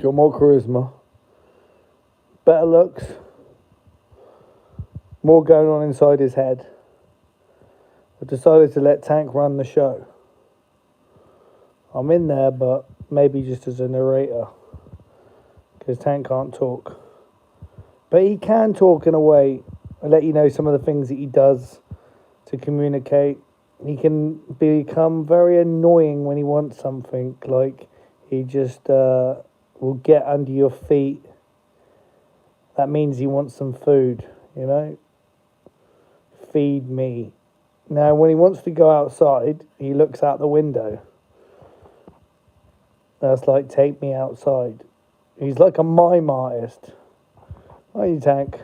got more charisma, better looks, more going on inside his head. I decided to let Tank run the show. I'm in there, but maybe just as a narrator, because Tank can't talk. But he can talk in a way and let you know some of the things that he does to communicate. He can become very annoying when he wants something, like he just will get under your feet. That means he wants some food, you know? Feed me. Now, when he wants to go outside, he looks out the window. That's like, take me outside. He's like a mime artist. Are you, Tank?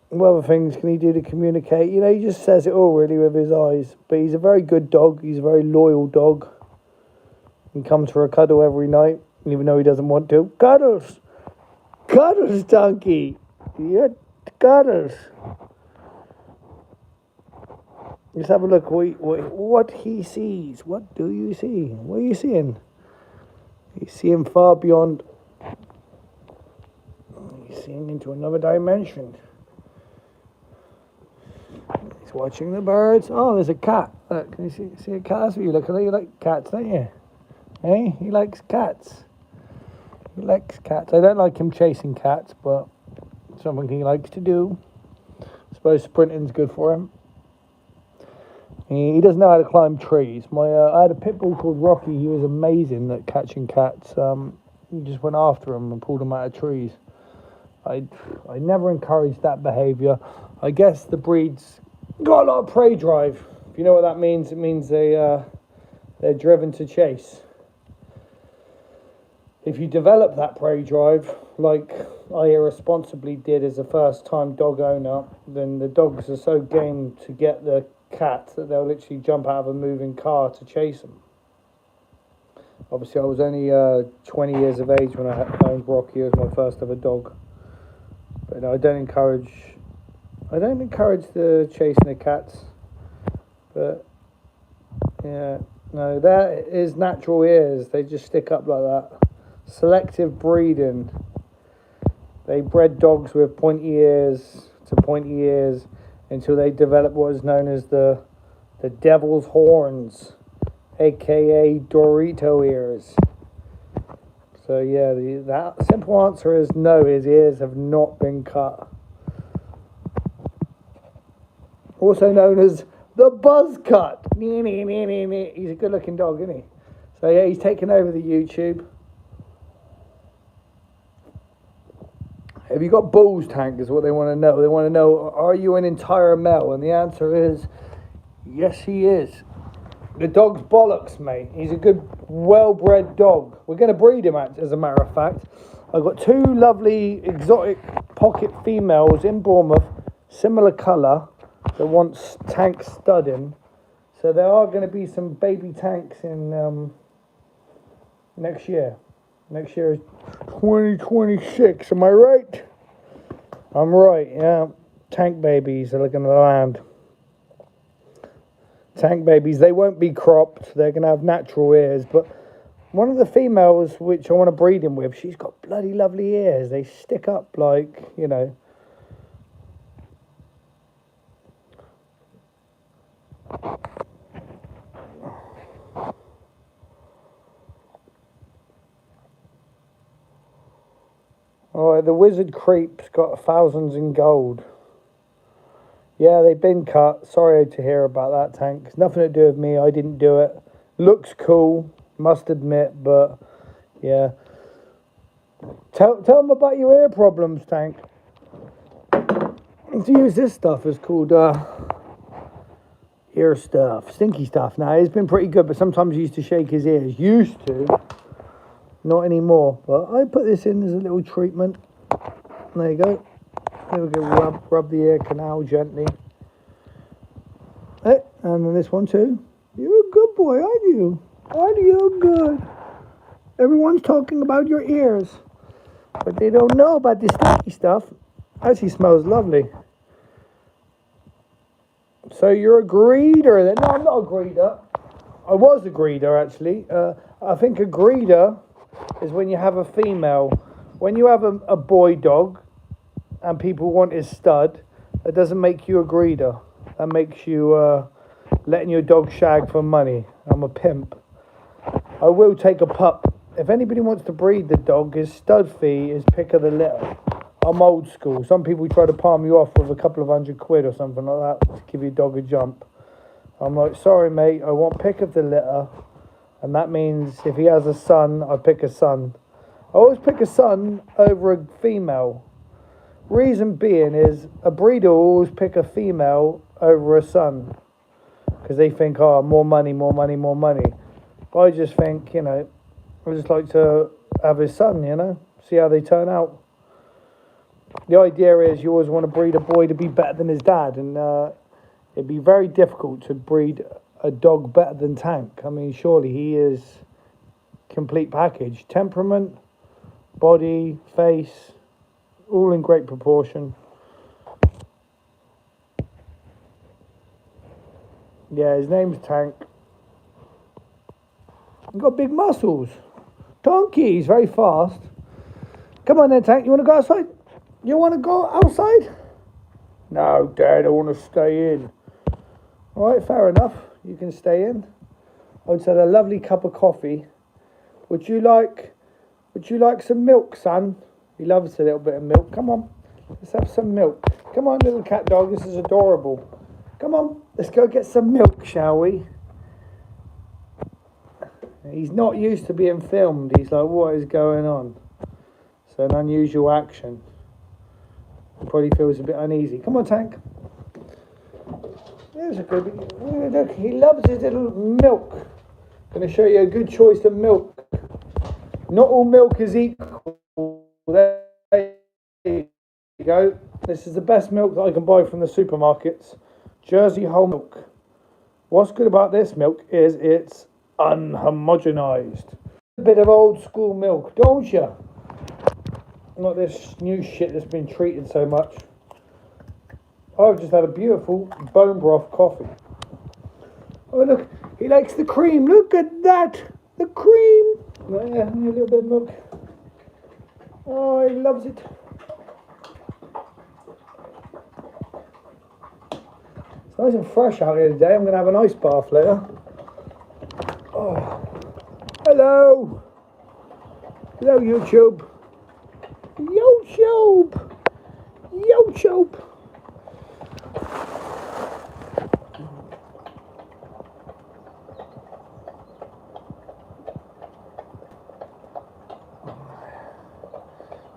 What other things can he do to communicate? You know, he just says it all really with his eyes. But he's a very good dog. He's a very loyal dog. He comes for a cuddle every night, even though he doesn't want to. Cuddles! Cuddles, donkey! Yeah, cuddles! Just have a look what he sees. What do you see? What are you seeing? He's seeing far beyond. He's seeing into another dimension. He's watching the birds. Oh, there's a cat. Look, can you see a cat? That's what you look at. You like cats, don't you? Hey, he likes cats. He likes cats. I don't like him chasing cats, but it's something he likes to do. I suppose sprinting's good for him. He doesn't know how to climb trees. I had a pit bull called Rocky. He was amazing at catching cats. He just went after him and pulled him out of trees. I never encouraged that behaviour. I guess the breed's got a lot of prey drive. If you know what that means, it means they're driven to chase. If you develop that prey drive, like I irresponsibly did as a first-time dog owner, then the dogs are so game to get the cat that they'll literally jump out of a moving car to chase them. Obviously, I was only 20 years of age when I owned Rocky. It was my first ever dog. But no, I don't encourage the chasing of cats. But yeah, no, that is natural ears. They just stick up like that. Selective breeding. They bred dogs with pointy ears to pointy ears until they develop what is known as the devil's horns, aka Dorito ears. So yeah, that simple answer is no, his ears have not been cut. Also known as the buzz cut. He's a good looking dog, isn't he? So yeah, he's taken over the YouTube. Have you got balls, Tank, is what they want to know. They want to know, are you an entire male? And the answer is, yes, he is. The dog's bollocks, mate. He's a good, well-bred dog. We're going to breed him, as a matter of fact. I've got two lovely exotic pocket females in Bournemouth, similar colour, that wants Tank studding. So there are going to be some baby Tanks in next year. Next year is 2026, am I right? I'm right, yeah. Tank babies are going to land. Tank babies, they won't be cropped. They're going to have natural ears. But one of the females, which I want to breed him with, she's got bloody lovely ears. They stick up like, you know. Alright, the Wizard Creep's got thousands in gold. Yeah, they've been cut. Sorry to hear about that, Tank. It's nothing to do with me. I didn't do it. Looks cool, must admit, but yeah. Tell them about your ear problems, Tank. To use this stuff is called ear stuff, stinky stuff. Now, it's been pretty good, but sometimes he used to shake his ears. Used to. Not anymore, but I put this in as a little treatment. There you go. There we go. Rub the ear canal gently. Hey, and then this one too. You're a good boy, aren't you? Aren't you good? Everyone's talking about your ears, but they don't know about this stinky stuff. Actually smells lovely. So you're a greeder then? No, I'm not a greeder. I was a breeder actually. I think a breeder is when you have a female. When you have a boy dog and people want his stud, that doesn't make you a breeder. That makes you letting your dog shag for money. I'm a pimp. I will take a pup. If anybody wants to breed the dog, his stud fee is pick of the litter. I'm old school. Some people try to palm you off with a couple of £100 or something like that to give your dog a jump. I'm like, sorry mate, I want pick of the litter. And that means if he has a son, I pick a son. I always pick a son over a female. Reason being is a breeder will always pick a female over a son. Because they think, oh, more money, more money, more money. But I just think, you know, I just like to have his son, you know, see how they turn out. The idea is you always want to breed a boy to be better than his dad, and it'd be very difficult to breed a dog better than Tank. I mean, surely he is complete package. Temperament, body, face, all in great proportion. Yeah, his name's Tank. He's got big muscles. Donkey, he's very fast. Come on then, Tank, you want to go outside? You want to go outside? No, Dad, I want to stay in. All right, fair enough. You can stay in. I just had a lovely cup of coffee. Would you like some milk, son? He loves a little bit of milk. Come on, let's have some milk. Come on, little cat dog, this is adorable. Come on, let's go get some milk, shall we? He's not used to being filmed. He's like, what is going on? It's an unusual action. He probably feels a bit uneasy. Come on, Tank. There's a good. Look, he loves his little milk. Going to show you a good choice of milk. Not all milk is equal. There you go. This is the best milk that I can buy from the supermarkets. Jersey whole milk. What's good about this milk is it's unhomogenized. A bit of old school milk, don't you? Not this new shit that's been treated so much. I've just had a beautiful bone broth coffee. Oh look, he likes the cream. Look at that, the cream. Yeah, a little bit of milk. Oh, he loves it. It's nice and fresh out here today. I'm going to have an ice bath later. Oh, hello. Hello, YouTube. YouTube. YouTube.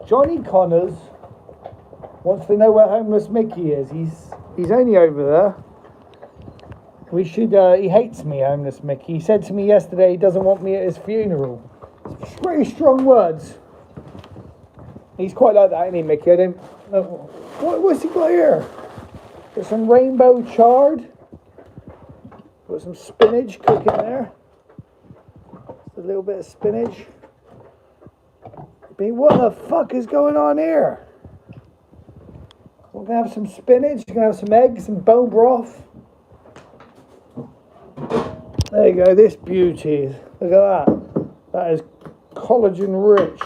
Johnny Connors wants to know where homeless Mickey is. He's only over there. We should. He hates me, homeless Mickey. He said to me yesterday he doesn't want me at his funeral. It's pretty strong words. He's quite like that, isn't he, Mickey? I don't. What's he got here? There's some rainbow chard. Got some spinach cooking there. Just a little bit of spinach. What the fuck is going on here? We're going to have some spinach, we're going to have some eggs, some bone broth. There you go, this beauty. Look at that. That is collagen rich.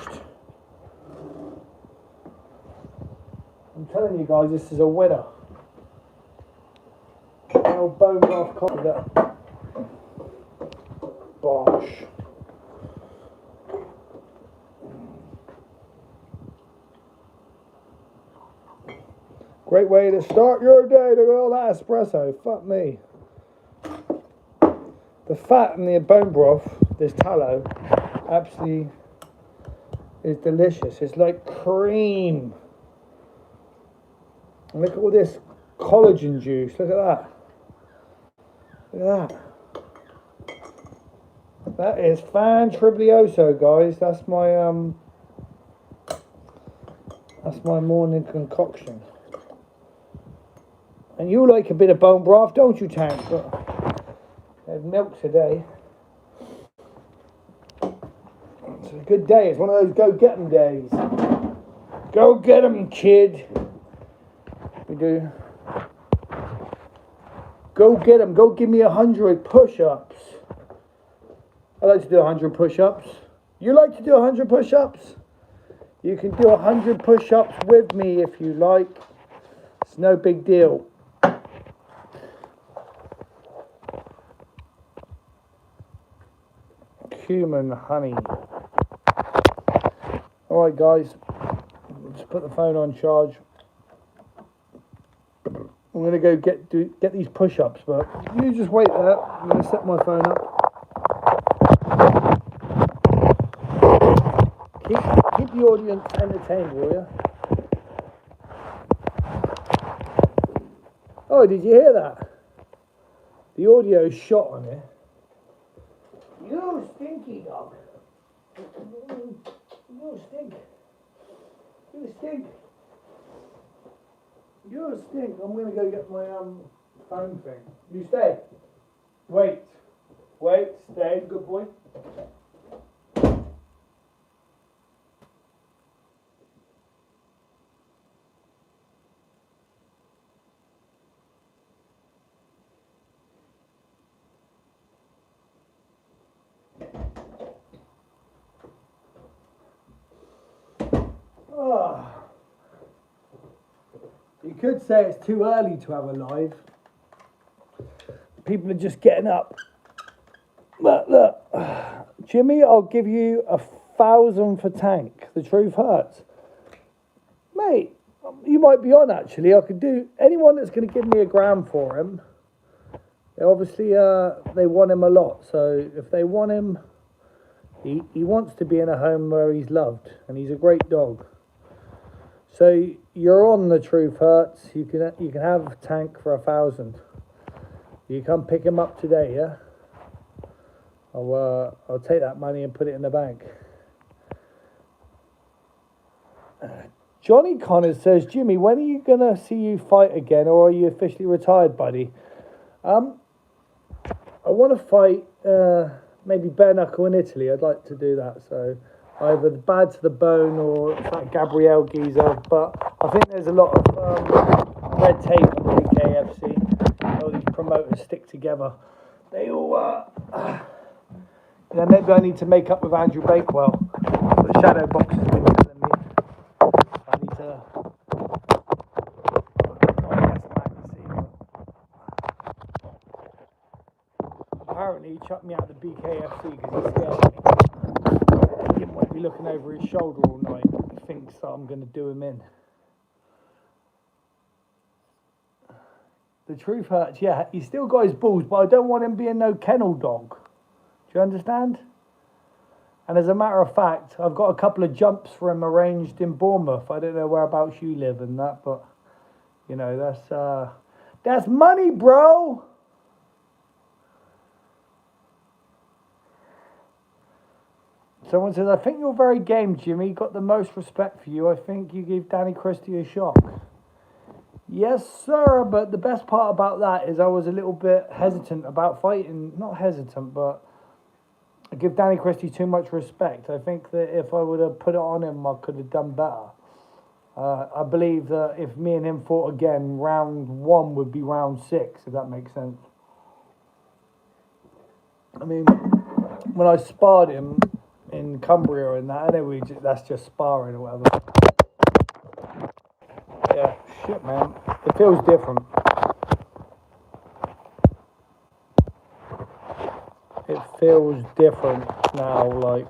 I'm telling you guys, this is a winner. Old bone broth coffee. That. Bosh. Great way to start your day. Look at all that espresso. Fuck me. The fat in the bone broth, this tallow, absolutely is delicious. It's like cream. And look at all this collagen juice. Look at that. Look at that. That is fan triblioso, guys. That's my morning concoction. And you like a bit of bone broth, don't you, Tank? But there's milk today. It's a good day. It's one of those go-get-'em days. Go get 'em, kid. We do. Go get 'em. Go give me 100 push-ups. I like to do 100 push-ups. You like to do 100 push-ups? You can do 100 push-ups with me if you like. It's no big deal. Human honey. Alright guys, let's put the phone on charge. I'm going to go get these push-ups, but you just wait there. I'm going to set my phone up. Keep the audience entertained, will you? Oh, did you hear that? The audio is shot on here. You stinky dog. You stink. You stink. You stink. I'm going to go get my phone thing. You stay. Wait. Stay. Good boy. You could say it's too early to have a live. People are just getting up. But look, Jimmy, I'll give you 1,000 for Tank. The truth hurts. Mate, you might be on actually. I could do anyone that's going to give me £1,000 for him. Obviously, they want him a lot. So if they want him, he wants to be in a home where he's loved, and he's a great dog. So you're on The Truth Hurts. You can have Tank for 1,000. You come pick him up today, yeah? I'll take that money and put it in the bank. Johnny Connors says, Jimmy, when are you gonna see you fight again, or are you officially retired, buddy? I want to fight maybe bare knuckle in Italy. I'd like to do that. So either the Bad to the Bone or that Gabrielle geezer. But I think there's a lot of red tape on the BKFC. All these promoters stick together. They all, maybe I need to make up with Andrew Bakewell. The shadow box has been telling me I need to. Apparently, he chucked me out of the BKFC because he's scared of me. He didn't want to be looking over his shoulder all night. He thinks that I'm going to do him in. The Truth Hurts, yeah, he's still got his balls, but I don't want him being no kennel dog. Do you understand? And as a matter of fact, I've got a couple of jumps for him arranged in Bournemouth. I don't know whereabouts you live and that, but, you know, that's money, bro! Someone says, I think you're very game, Jimmy. Got the most respect for you. I think you gave Danny Christie a shock. Yes, sir. But the best part about that is I was a little bit hesitant about fighting. Not hesitant, but I give Danny Christie too much respect. I think that if I would have put it on him, I could have done better. I believe that if me and him fought again, round 1 would be round 6, if that makes sense. I mean, when I sparred him in Cumbria and that, I know that's just sparring or whatever. Yeah, shit, man. It feels different. It feels different now, like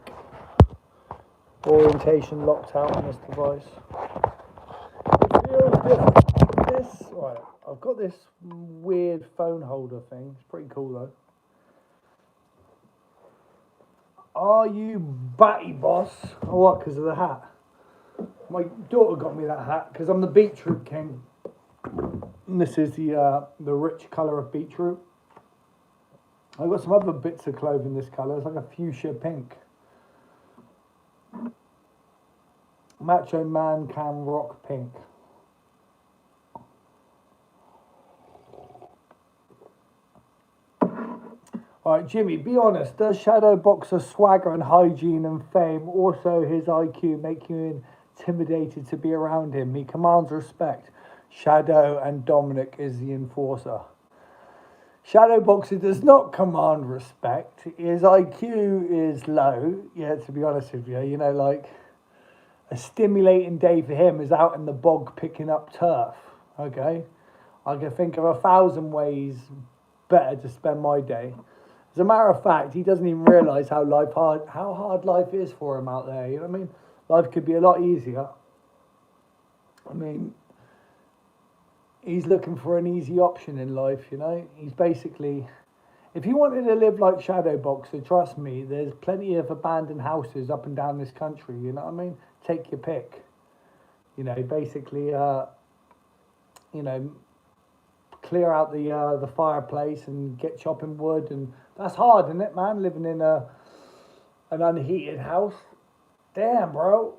orientation locked out on this device. It feels different. Right, I've got this weird phone holder thing. It's pretty cool though. Are you batty, boss? Or what, because of the hat? My daughter got me that hat because I'm the beetroot king. And this is the rich colour of beetroot. I've got some other bits of clothing this colour. It's like a fuchsia pink. Macho Man Can Rock Pink. Alright, Jimmy, be honest. Does Shadow Boxer swagger and hygiene and fame, also his IQ, make you intimidated to be around him? He commands respect. Shadow and Dominic is the enforcer. Shadow boxer does not command respect. His IQ is low. Yeah, to be honest with you, you know, like a stimulating day for him is out in the bog picking up turf. Okay, I can think of 1,000 ways better to spend my day. As a matter of fact, he doesn't even realise how hard life is for him out there. You know what I mean? Life could be a lot easier. I mean, he's looking for an easy option in life, you know. He's basically, if you wanted to live like Shadow Boxer, trust me, there's plenty of abandoned houses up and down this country, you know what I mean? Take your pick. You know, basically, you know, clear out the fireplace and get chopping wood, and that's hard, isn't it, man? Living in an unheated house. Damn, bro.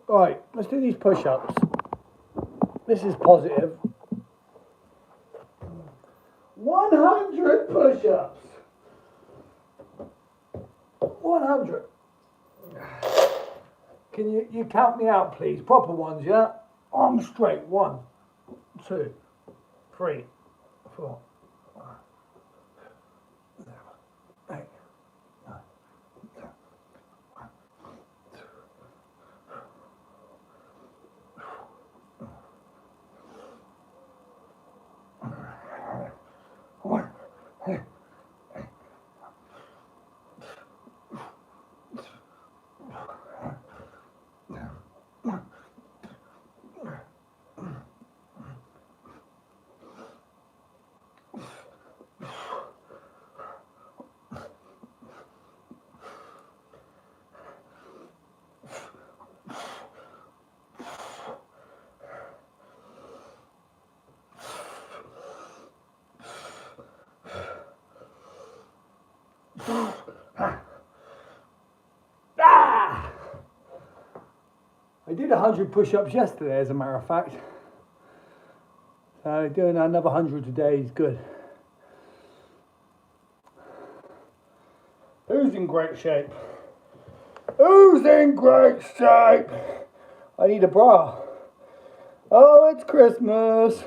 Right, let's do these push-ups. This is positive. 100 push-ups. 100. Can you count me out, please? Proper ones, yeah? Arms straight. 1, 2, 3, 4, 5, 7, 8, 9, 10, 1, 2. I did 100 push-ups yesterday, as a matter of fact. So doing another 100 today is good. Who's in great shape? Who's in great shape? I need a bra. Oh, it's Christmas.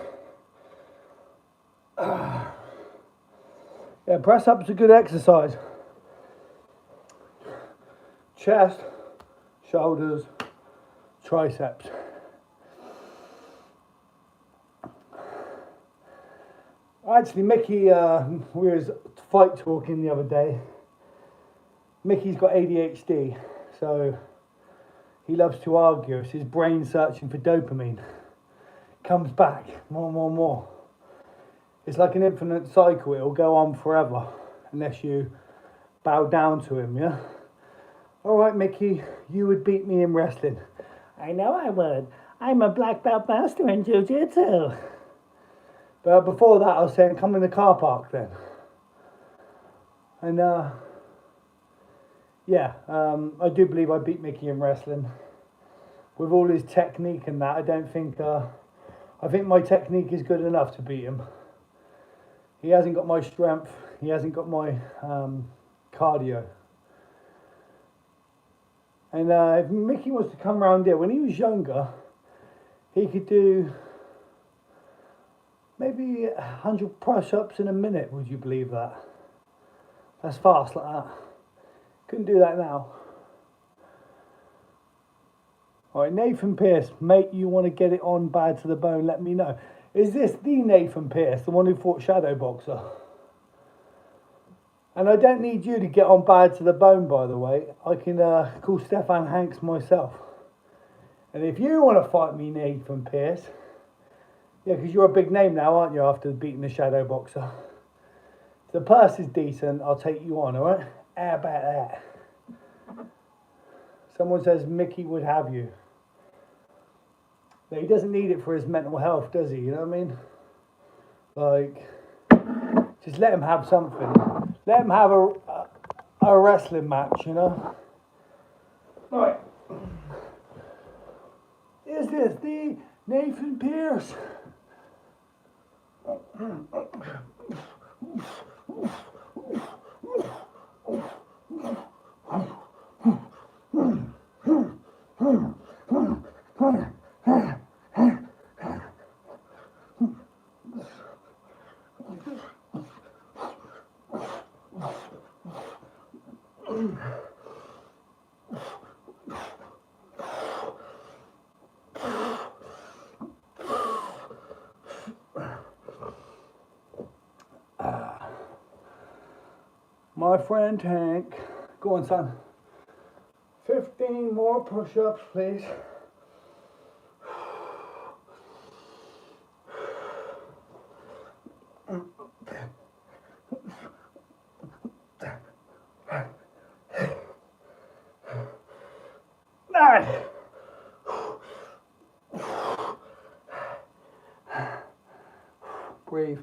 Yeah, press-ups are good exercise. Chest, shoulders, triceps. Actually, Mickey, we was fight talking the other day. Mickey's got ADHD, so he loves to argue. It's his brain searching for dopamine. Comes back more and more and more. It's like an infinite cycle. It'll go on forever unless you bow down to him, yeah? All right, Mickey, you would beat me in wrestling. I know I would. I'm a black belt master in jiu-jitsu. But before that, I was saying, come in the car park then. And, yeah, I do believe I beat Mickey in wrestling. With all his technique and that, I don't think, I think my technique is good enough to beat him. He hasn't got my strength. He hasn't got my cardio. And if Mickey wants to come around here, when he was younger, he could do maybe 100 push-ups in a minute. Would you believe that? That's fast like that. Couldn't do that now. All right, Nathan Pearce, mate, you want to get it on bad to the bone, let me know. Is this the Nathan Pearce, the one who fought Shadow Boxer? And I don't need you to get on bad to the bone, by the way. I can call Stefan Hanks myself. And if you want to fight me, Nathan Pearce, yeah, because you're a big name now, aren't you, after beating the Shadow Boxer? If the purse is decent, I'll take you on, all right? How about that? Someone says Mickey would have you. But he doesn't need it for his mental health, does he? You know what I mean? Like, just let him have something. Let him have a wrestling match, you know? All right. Is this the Nathan Pearce? My friend Tank. Go on, son. 15 more push-ups, please. Breathe.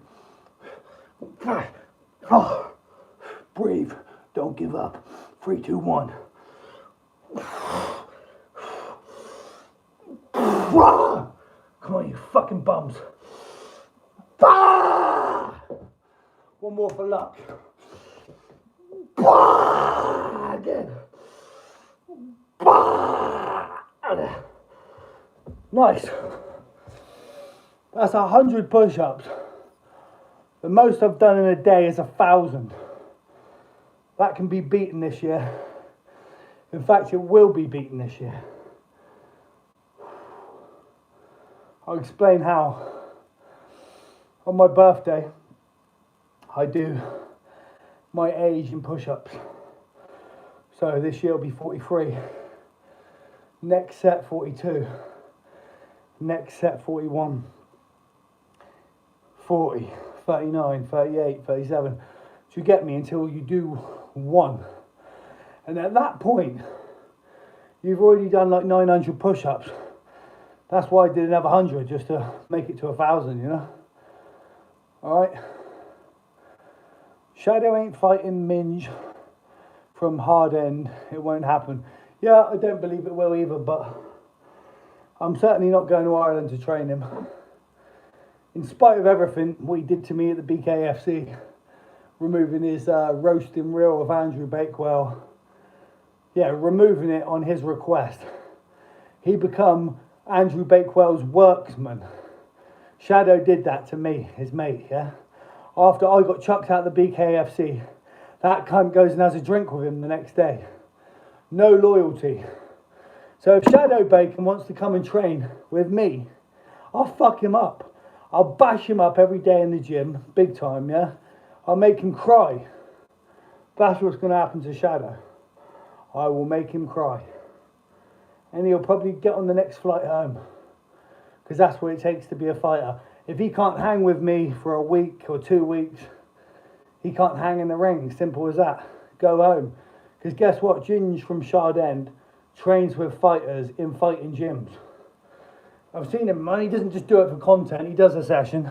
Breathe. Don't give up. 3, 2, 1. Come on, you fucking bums. One more for luck. Again. Nice. That's 100 push-ups. The most I've done in a day is 1,000. That can be beaten this year. In fact, it will be beaten this year. I'll explain how. On my birthday, I do my age in push-ups. So this year will be 43. Next set 42. Next set 41. 40, 39, 38, 37. You get me until you do 1. And at that point, you've already done like 900 push-ups. That's why I did another 100, just to make it to 1,000, you know? Alright? Shadow ain't fighting Minge from hard end. It won't happen. Yeah, I don't believe it will either, but I'm certainly not going to Ireland to train him. In spite of everything what he did to me at the BKFC, removing his roasting reel of Andrew Bakewell. Yeah, removing it on his request. He become Andrew Bakewell's worksman. Shadow did that to me, his mate, yeah? After I got chucked out of the BKFC, that cunt goes and has a drink with him the next day. No loyalty. So if Shadow Bacon wants to come and train with me, I'll fuck him up. I'll bash him up every day in the gym, big time, yeah? I'll make him cry. That's what's going to happen to Shadow. I will make him cry. And he'll probably get on the next flight home. Because that's what it takes to be a fighter. If he can't hang with me for a week or 2 weeks, he can't hang in the ring. Simple as that. Go home. Because guess what? Ginge from Shard End trains with fighters in fighting gyms. I've seen him, man. He doesn't just do it for content. He does a session.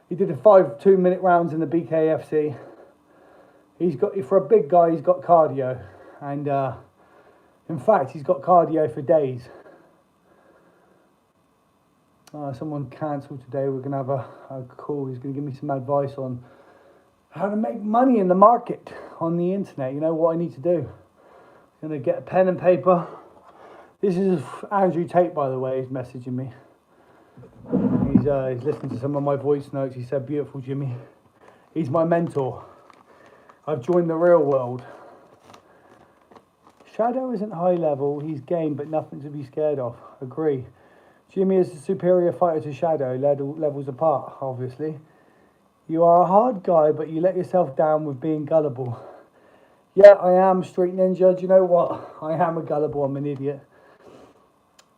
He did a 5 2-minute rounds in the BKFC. He's got, for a big guy, he's got cardio. And in fact, he's got cardio for days. Someone cancelled today. We're going to have a call. He's going to give me some advice on how to make money in the market on the internet. You know what I need to do. I'm going to get a pen and paper. This is Andrew Tate, by the way. He's messaging me. He's listening to some of my voice notes. He said, "Beautiful, Jimmy." He's my mentor. I've joined the real world. Shadow isn't high level. He's game, but nothing to be scared of. Agree. Jimmy is a superior fighter to Shadow, levels apart, obviously. You are a hard guy, but you let yourself down with being gullible. Yeah, I am, Street Ninja. Do you know what? I am a gullible. I'm an idiot.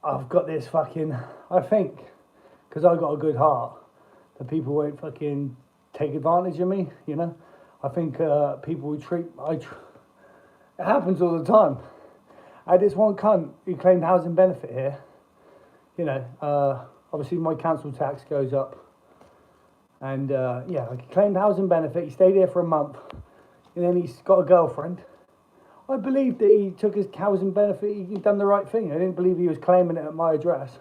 I've got this fucking... I think, because I've got a good heart, that people won't fucking take advantage of me, you know? I think people will treat... it happens all the time. I had this one cunt who claimed housing benefit here. You know, obviously my council tax goes up. And yeah, he claimed housing benefit. He stayed here for a month. And then he's got a girlfriend. I believed that he took his housing benefit. He'd done the right thing. I didn't believe he was claiming it at my address.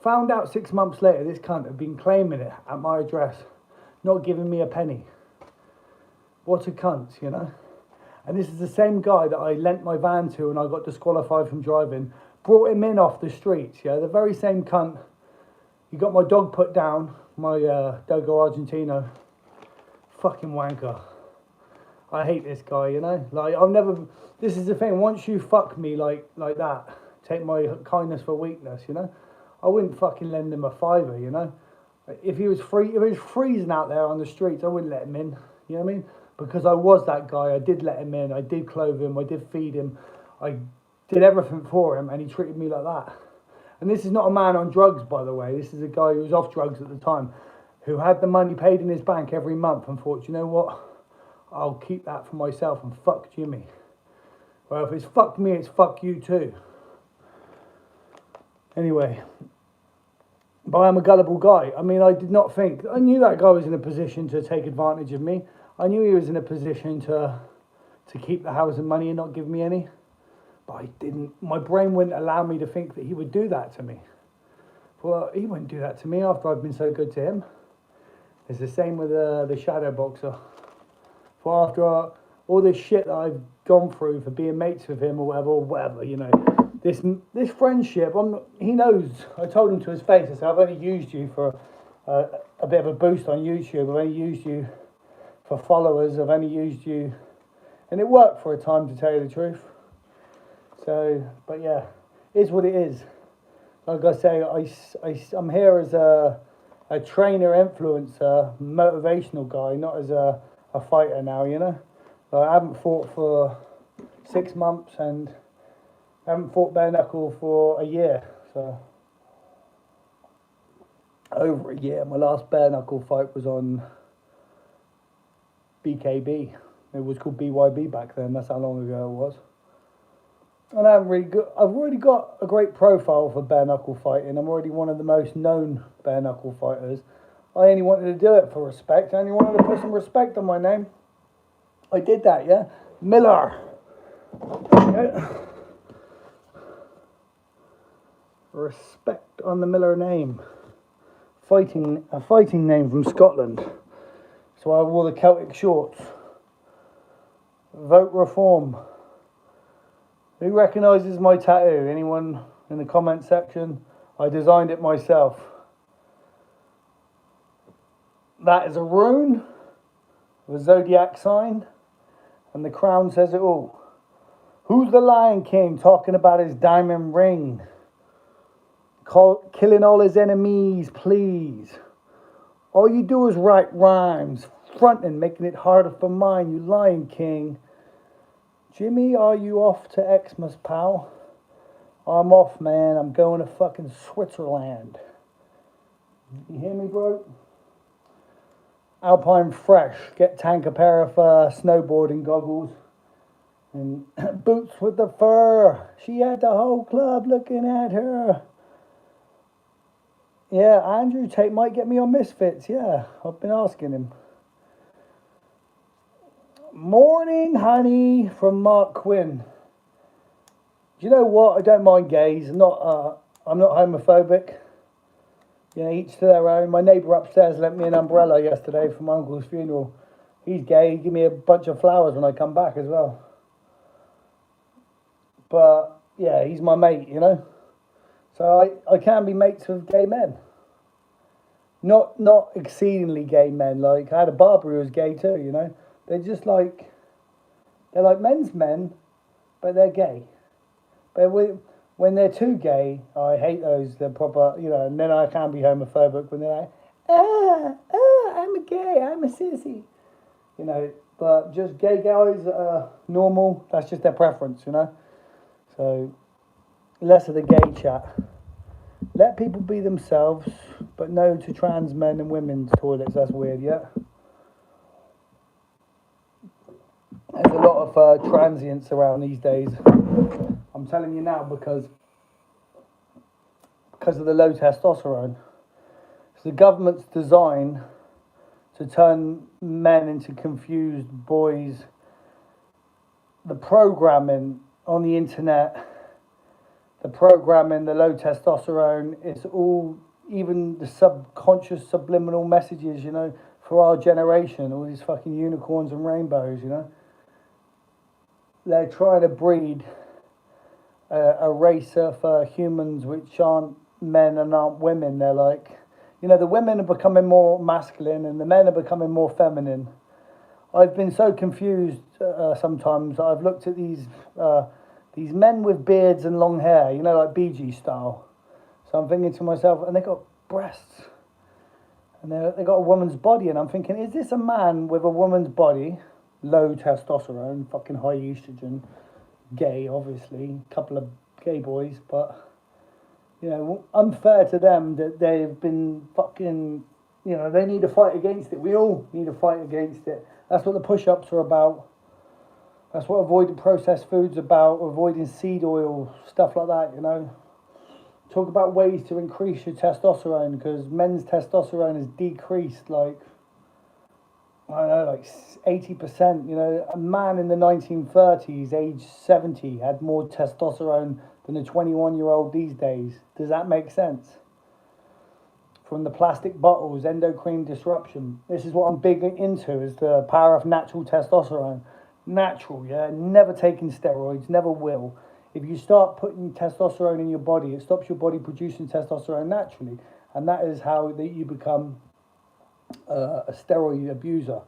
Found out 6 months later, this cunt had been claiming it at my address. Not giving me a penny. What a cunt, you know? And this is the same guy that I lent my van to and I got disqualified from driving. Brought him in off the streets, yeah? The very same cunt. He got my dog put down, my Dogo Argentino. Fucking wanker. I hate this guy, you know. Like I'll never. This is the thing. Once you fuck me like that, take my kindness for weakness, you know. I wouldn't fucking lend him a fiver, you know. If he was freezing out there on the streets, I wouldn't let him in. You know what I mean? Because I was that guy. I did let him in. I did clothe him. I did feed him. I did everything for him, and he treated me like that. And this is not a man on drugs, by the way. This is a guy who was off drugs at the time, who had the money paid in his bank every month and thought, you know what? I'll keep that for myself and fuck Jimmy. Well, if it's fuck me, it's fuck you too. Anyway, but I'm a gullible guy. I mean, I did not think. I knew that guy was in a position to take advantage of me. I knew he was in a position to keep the house and money and not give me any. But I didn't. My brain wouldn't allow me to think that he would do that to me. Well, he wouldn't do that to me after I've been so good to him. It's the same with the shadow boxer. For after all this shit that I've gone through for being mates with him or whatever, you know, this friendship, he knows. I told him to his face, I said, I've only used you for a bit of a boost on YouTube. I've only used you for followers. I've only used you, and it worked for a time, to tell you the truth. So, but yeah, it's what it is. Like I say, I'm here as a trainer, influencer, motivational guy, not as a fighter now, you know. I haven't fought for 6 months and haven't fought bare knuckle for a year, so over a year. My last bare knuckle fight was on BKB. It was called BYB back then. That's how long ago it was. And I've already got a great profile for bare knuckle fighting. I'm already one of the most known bare knuckle fighters. I only wanted to do it for respect. I only wanted to put some respect on my name. I did that, yeah. Millar. Yeah. Respect on the Millar name. A fighting name from Scotland. So I wore the Celtic shorts. Vote reform. Who recognises my tattoo? Anyone in the comment section? I designed it myself. That is a rune, a zodiac sign, and the crown says it all. Who's the Lion King talking about his diamond ring? Killing all his enemies, please. All you do is write rhymes, fronting, making it harder for mine, you Lion King. Jimmy, are you off to Xmas, pal? I'm off, man. I'm going to fucking Switzerland. You hear me, bro? Alpine Fresh. Get Tank a pair of snowboarding goggles and boots with the fur. She had the whole club looking at her. Yeah, Andrew Tate might get me on Misfits. Yeah, I've been asking him. Morning, honey, from Mark Quinn. Do you know what? I don't mind gays. I'm not homophobic. You know, each to their own. My neighbour upstairs lent me an umbrella yesterday for my uncle's funeral. He's gay. He gave me a bunch of flowers when I come back as well. But yeah, he's my mate, you know. So I can be mates with gay men. Not exceedingly gay men. Like, I had a barber who was gay too, you know. They're like men's men, but they're gay. But when they're too gay, I hate those. They're proper, you know, and then I can be homophobic when they're like, I'm a gay, I'm a sissy. You know, but just gay guys that are normal, that's just their preference, you know. So, less of the gay chat. Let people be themselves, but no to trans men and women's toilets. That's weird, yeah? There's a lot of transients around these days. I'm telling you now because of the low testosterone. It's the government's design to turn men into confused boys. The programming on the internet, the programming, the low testosterone, it's all, even the subconscious subliminal messages, you know, for our generation, all these fucking unicorns and rainbows, you know. They're trying to breed a race of humans which aren't men and aren't women. They're like, you know, the women are becoming more masculine and the men are becoming more feminine. I've been so confused sometimes. I've looked at these men with beards and long hair, you know, like Bee Gees style. So I'm thinking to myself, and they got breasts, and they got a woman's body, and I'm thinking, is this a man with a woman's body, low testosterone, fucking high estrogen, gay, obviously, couple of gay boys, but you know, unfair to them that they've been fucking, you know, they need to fight against it. We all need to fight against it. That's what the push-ups are about. That's what avoiding processed foods about, avoiding seed oil, stuff like that, you know. Talk about ways to increase your testosterone, because men's testosterone has decreased like, I don't know, like 80%. You know, a man in the 1930s, age 70, had more testosterone than a 21-year-old these days. Does that make sense? From the plastic bottles, endocrine disruption. This is what I'm big into, is the power of natural testosterone. Natural, yeah? Never taking steroids, never will. If you start putting testosterone in your body, it stops your body producing testosterone naturally. And that is how that you become a steroid abuser.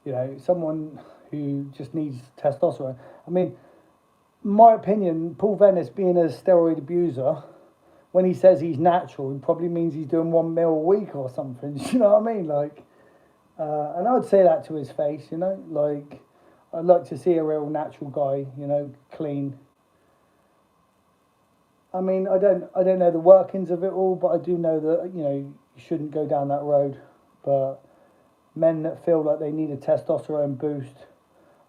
You know, someone who just needs testosterone. I mean, in my opinion, Paul Venice being a steroid abuser, when he says he's natural, he probably means he's doing 1 meal a week or something. Do you know what I mean? Like, and I would say that to his face, you know, like, I'd like to see a real natural guy, you know, clean. I mean, I don't know the workings of it all, but I do know that, you know, you shouldn't go down that road. But men that feel like they need a testosterone boost,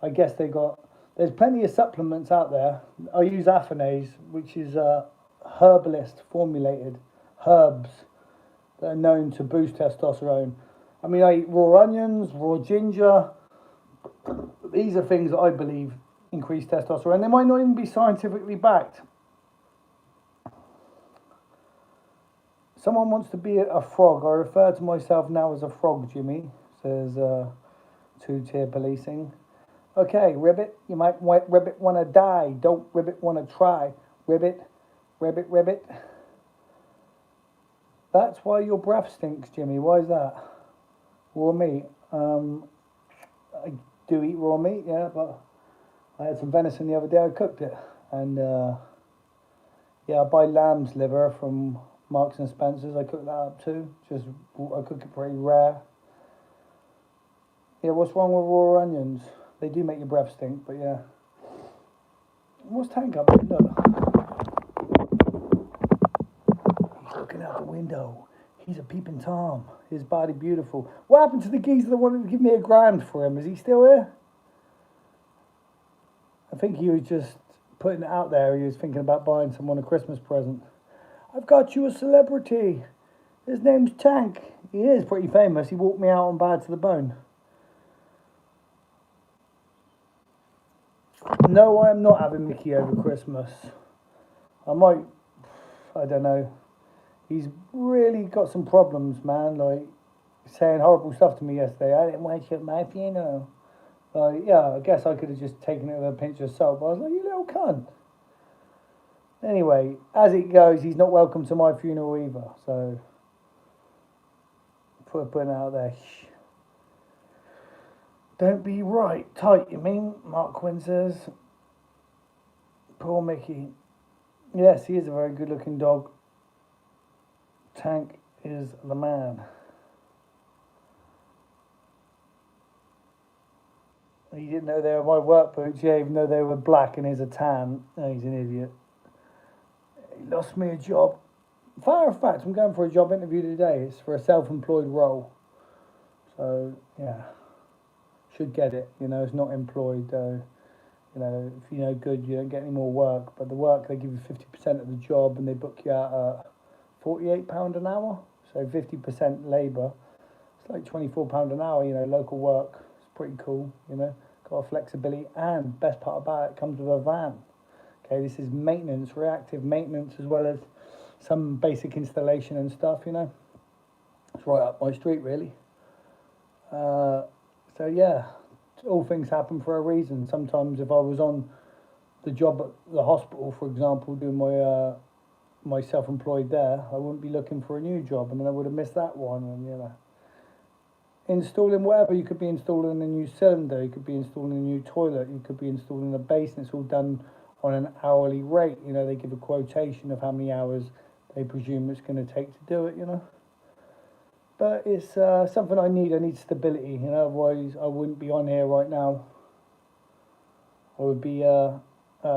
I guess there's plenty of supplements out there. I use Afanase, which is herbalist formulated herbs that are known to boost testosterone. I mean, I eat raw onions, raw ginger. These are things that I believe increase testosterone. They might not even be scientifically backed. Someone wants to be a frog. I refer to myself now as a frog, Jimmy, says two-tier policing. Okay, Ribbit, you might Ribbit want to die. Don't Ribbit want to try. Ribbit, Ribbit, Ribbit. That's why your breath stinks, Jimmy. Why is that? Raw meat. I do eat raw meat, yeah, but I had some venison the other day. I cooked it, and yeah, I buy lamb's liver from Marks and Spencer's. I cook that up too. Just I cook it pretty rare. Yeah, what's wrong with raw onions? They do make your breath stink, but yeah. What's Tank up there? Look. He's looking out the window. He's a peeping Tom. His body beautiful. What happened to the geezer that wanted to give me $1,000 for him? Is he still here? I think he was just putting it out there. He was thinking about buying someone a Christmas present. I've got you a celebrity. His name's Tank. He is pretty famous. He walked me out on Bad to the Bone. No, I am not having Mickey over Christmas. I don't know. He's really got some problems, man. Like, saying horrible stuff to me yesterday. I didn't want you at my funeral. Yeah, I guess I could have just taken it with a pinch of salt, but I was like, you little cunt. Anyway, as it goes, he's not welcome to my funeral either, so putting it out there. Shh. Don't be right, tight, you mean? Mark Quinn says. Poor Mickey. Yes, he is a very good looking dog. Tank is the man. He didn't know they were my work boots, yeah, even though they were black and he's a tan. Oh, he's an idiot. He lost me a job. Matter of fact, I'm going for a job interview today. It's for a self-employed role. So, yeah. Should get it. You know, it's not employed, though. You know, if you're no good, you don't get any more work. But the work, they give you 50% of the job and they book you out at £48 an hour. So 50% labour. It's like £24 an hour, you know, local work. It's pretty cool, you know. Got a flexibility, and best part about it, comes with a van. Okay, this is maintenance, reactive maintenance, as well as some basic installation and stuff, you know. It's right up my street, really. So yeah, all things happen for a reason. Sometimes if I was on the job at the hospital, for example, doing my self-employed there, I wouldn't be looking for a new job, and then I would have missed that one, and you know. installing whatever. You could be installing a new cylinder, you could be installing a new toilet, you could be installing a basin. It's all done on an hourly rate. You know, they give a quotation of how many hours they presume it's going to take to do it, you know. But it's something I need. I need stability, you know, otherwise I wouldn't be on here right now. I would be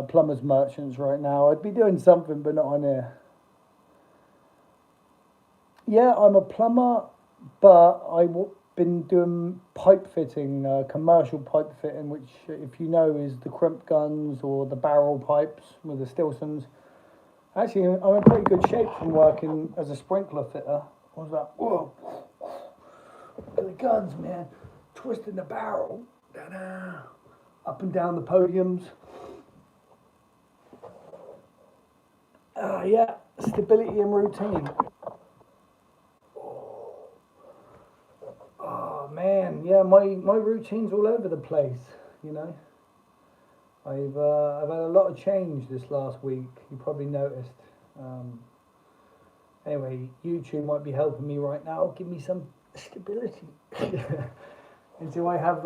plumbers merchants right now. I'd be doing something, but not on here. Yeah, I'm a plumber, but I've been doing pipe fitting, commercial pipe fitting, which, if you know, is the crimp guns or the barrel pipes with the Stilsons. Actually, I'm in pretty good shape from working as a sprinkler fitter. What was that? Whoa! Look at the guns, man. Twisting the barrel. Da-da. Up and down the podiums. Yeah, stability and routine. Oh man, yeah, my routine's all over the place, you know. I've had a lot of change this last week. You probably noticed. Anyway, YouTube might be helping me right now. Give me some stability. And do I have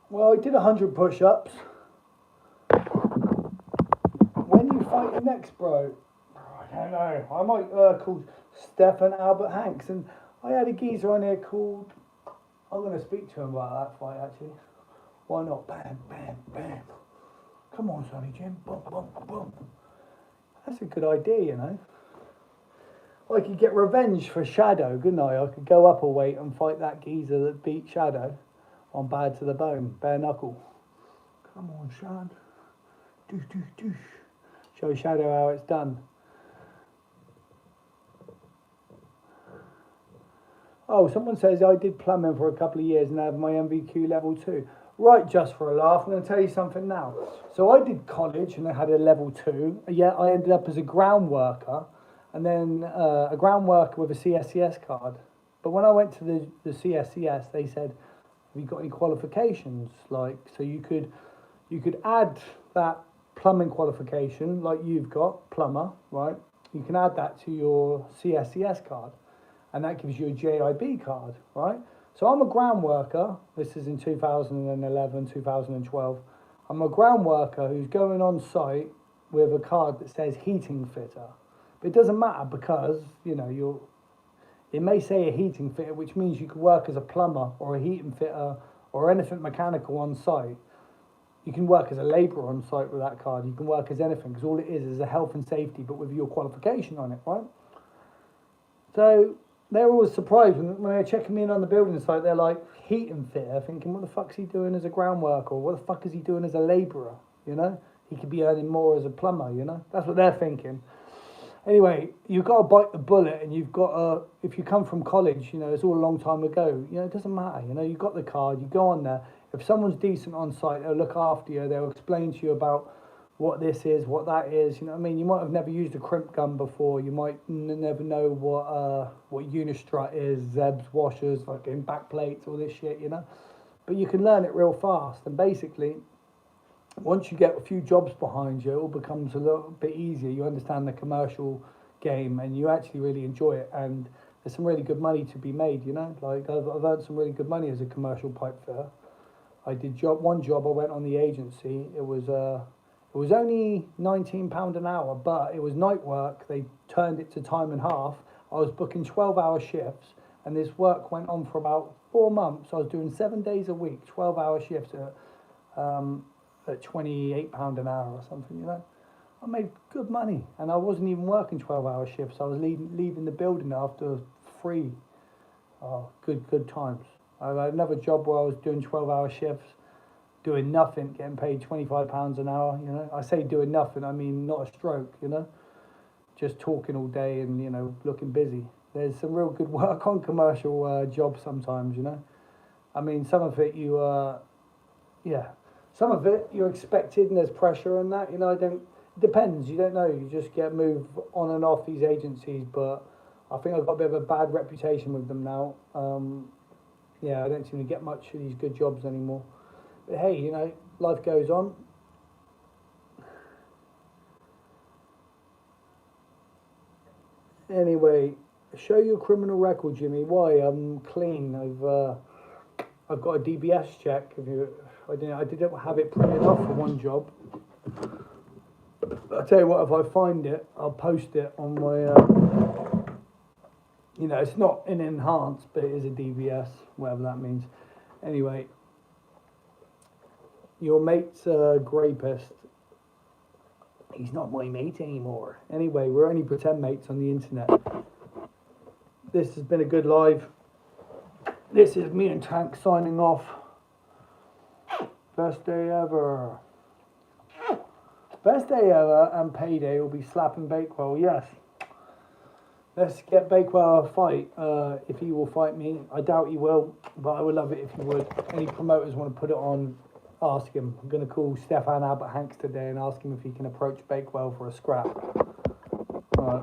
well, I did 100 push-ups. When you fighting next, bro? I don't know. I might call Stefan Albert Hanks, and I had a geezer on here called. I'm going to speak to him about that fight, actually. Why not? Bam, bam, bam. Come on, Sonny Jim. Boom, boom, boom. That's a good idea, you know. I could get revenge for Shadow, couldn't I? I could go up a weight and fight that geezer that beat Shadow on Bad to the Bone, bare knuckle. Come on, Shad. Doosh, doosh, doosh. Show Shadow how it's done. Oh, someone says I did plumbing for a couple of years and I have my MVQ level 2. Right, just for a laugh, I'm going to tell you something now. So I did college and I had a level 2. Yeah, I ended up as a ground worker and then a ground worker with a CSCS card. But when I went to the CSCS, they said, have you got any qualifications? Like, so you could add that plumbing qualification like you've got, plumber, right? You can add that to your CSCS card. And that gives you a JIB card, right? So I'm a ground worker. This is in 2011, 2012. I'm a ground worker who's going on site with a card that says heating fitter. But it doesn't matter because, you know, it may say a heating fitter, which means you could work as a plumber or a heating fitter or anything mechanical on site. You can work as a labourer on site with that card. You can work as anything because all it is a health and safety, but with your qualification on it, right? So they're always surprised when they're checking me in on the building site. They're like, heating fitter, thinking, what the fuck's he doing as a ground worker? Or what the fuck is he doing as a labourer? You know, he could be earning more as a plumber. You know, that's what they're thinking. Anyway, you've got to bite the bullet, and you've got to. If you come from college, you know, it's all a long time ago. You know, it doesn't matter. You know, you've got the card. You go on there. If someone's decent on site, they'll look after you. They'll explain to you about what this is, what that is. You know what I mean? You might have never used a crimp gun before. You might never know what Unistrut is, Zeb's washers, fucking back plates, all this shit, you know? But you can learn it real fast. And basically, once you get a few jobs behind you, it all becomes a little bit easier. You understand the commercial game and you actually really enjoy it. And there's some really good money to be made, you know? Like, I've earned some really good money as a commercial pipe fitter. I did one job, I went on the agency. It was only £19 an hour, but it was night work. They turned it to time and half. I was booking 12-hour shifts, and this work went on for about 4 months. I was doing 7 days a week, 12-hour shifts at £28 an hour or something, you know. I made good money, and I wasn't even working 12-hour shifts. I was leaving the building after 3. Oh, good times. I had another job where I was doing 12-hour shifts, doing nothing, getting paid £25 an hour, you know. I say doing nothing, I mean not a stroke, you know. Just talking all day and, you know, looking busy. There's some real good work on commercial jobs sometimes, you know. I mean, some of it some of it you're expected and there's pressure and that, you know. It depends, you don't know. You just get moved on and off these agencies, but I think I've got a bit of a bad reputation with them now. I don't seem to get much of these good jobs anymore. But hey, you know, life goes on. Anyway, show your criminal record, Jimmy. Why? I'm clean. I've got a DBS check. I didn't have it printed off for one job. I'll tell you what, if I find it, I'll post it on my, you know, it's not an enhanced, but it is a DBS, whatever that means. Anyway, your mate's a rapist. He's not my mate anymore. Anyway, we're only pretend mates on the internet. This has been a good live. This is me and Tank signing off. Best day ever. Best day ever, and payday will be slapping Bakewell, yes. Let's get Bakewell a fight, if he will fight me. I doubt he will, but I would love it if he would. Any promoters want to put it on, ask him. I'm going to call Stefan Albert Hanks today and ask him if he can approach Bakewell for a scrap.